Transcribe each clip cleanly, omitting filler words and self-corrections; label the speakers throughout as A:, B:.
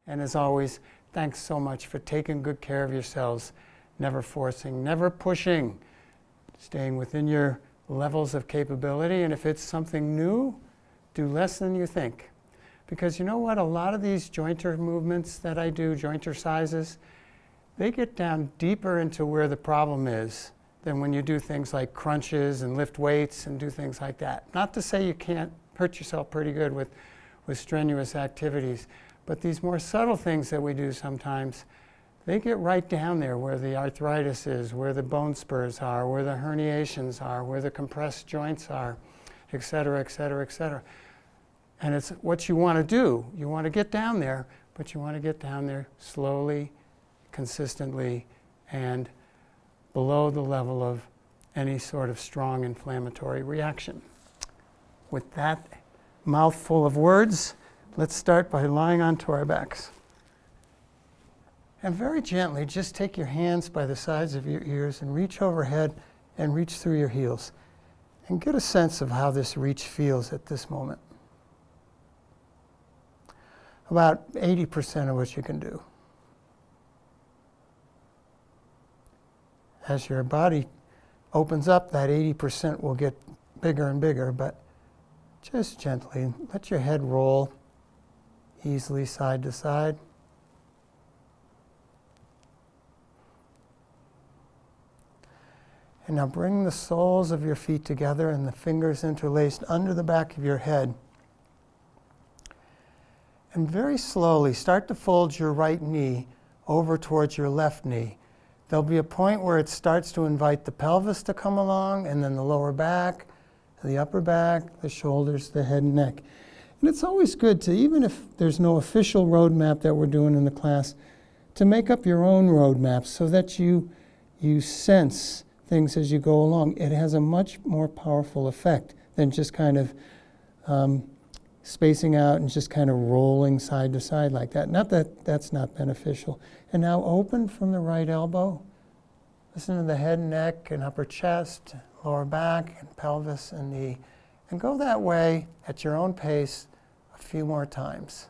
A: And as always, thanks so much for taking good care of yourselves, never forcing, never pushing, staying within your levels of capability. And if it's something new, do less than you think. Because you know what? A lot of these jointer movements that I do, jointer sizes, they get down deeper into where the problem is than when you do things like crunches and lift weights and do things like that. Not to say you can't hurt yourself pretty good with strenuous activities, but these more subtle things that we do sometimes, they get right down there where the arthritis is, where the bone spurs are, where the herniations are, where the compressed joints are, et cetera, et cetera, et cetera. And it's what you want to do. You want to get down there, but you want to get down there slowly, consistently, and below the level of any sort of strong inflammatory reaction. With that mouthful of words, let's start by lying onto our backs. And very gently, just take your hands by the sides of your ears and reach overhead and reach through your heels. And get a sense of how this reach feels at this moment. About 80% of what you can do. As your body opens up, that 80% will get bigger and bigger, but just gently let your head roll easily side to side. And now bring the soles of your feet together and the fingers interlaced under the back of your head. And very slowly start to fold your right knee over towards your left knee. There'll be a point where it starts to invite the pelvis to come along, and then the lower back, the upper back, the shoulders, the head and neck. And it's always good to, even if there's no official roadmap that we're doing in the class, to make up your own roadmap so that you sense things as you go along. It has a much more powerful effect than just kind of spacing out and just kind of rolling side to side like that. Not that that's not beneficial. And now open from the right elbow. Listen to the head, neck, and upper chest, lower back, and pelvis, and knee. And go that way at your own pace a few more times.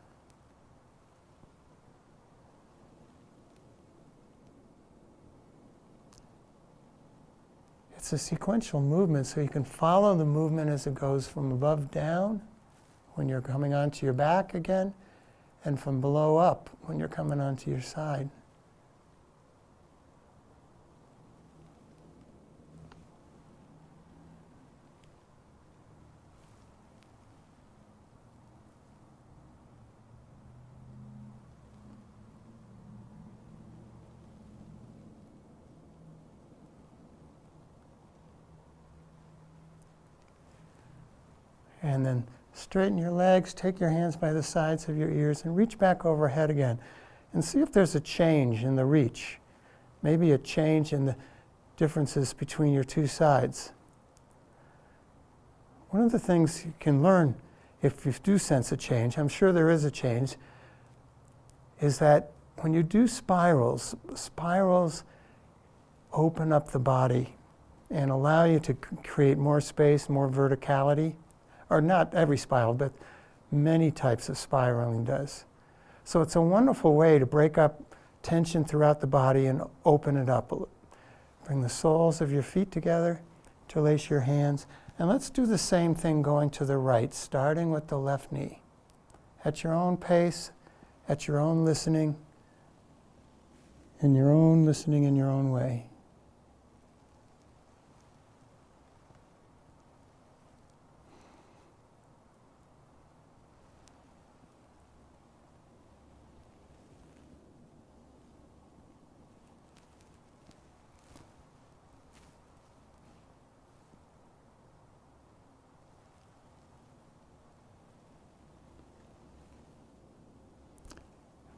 A: It's a sequential movement, so you can follow the movement as it goes from above down when you're coming onto your back again, and from below up when you're coming onto your side. And then straighten your legs, take your hands by the sides of your ears, and reach back overhead again. And see if there's a change in the reach. Maybe a change in the differences between your two sides. One of the things you can learn if you do sense a change, I'm sure there is a change, is that when you do spirals open up the body and allow you to create more space, more verticality. Or not every spiral, but many types of spiraling does. So it's a wonderful way to break up tension throughout the body and open it up. Bring the soles of your feet together, interlace your hands, and let's do the same thing going to the right, starting with the left knee. At your own pace, at your own listening, in your own way.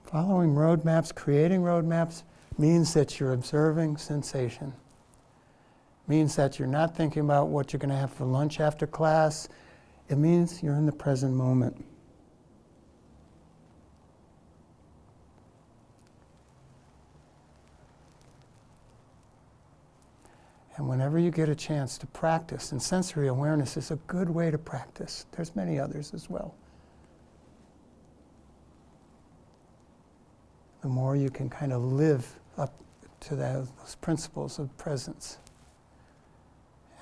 A: Following roadmaps, creating roadmaps, means that you're observing sensation. Means that you're not thinking about what you're going to have for lunch after class. It means you're in the present moment. And whenever you get a chance to practice, and sensory awareness is a good way to practice. There's many others as well. the more you can kind of live up to those principles of presence.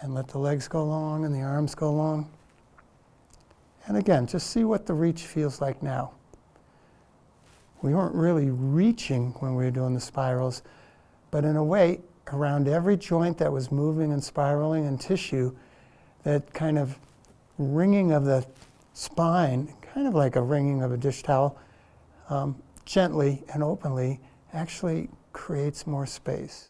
A: And let the legs go long and the arms go long. And again, just see what the reach feels like now. We weren't really reaching when we were doing the spirals, but in a way, around every joint that was moving and spiraling and tissue, that kind of wringing of the spine, kind of like a wringing of a dish towel, gently and openly, actually creates more space.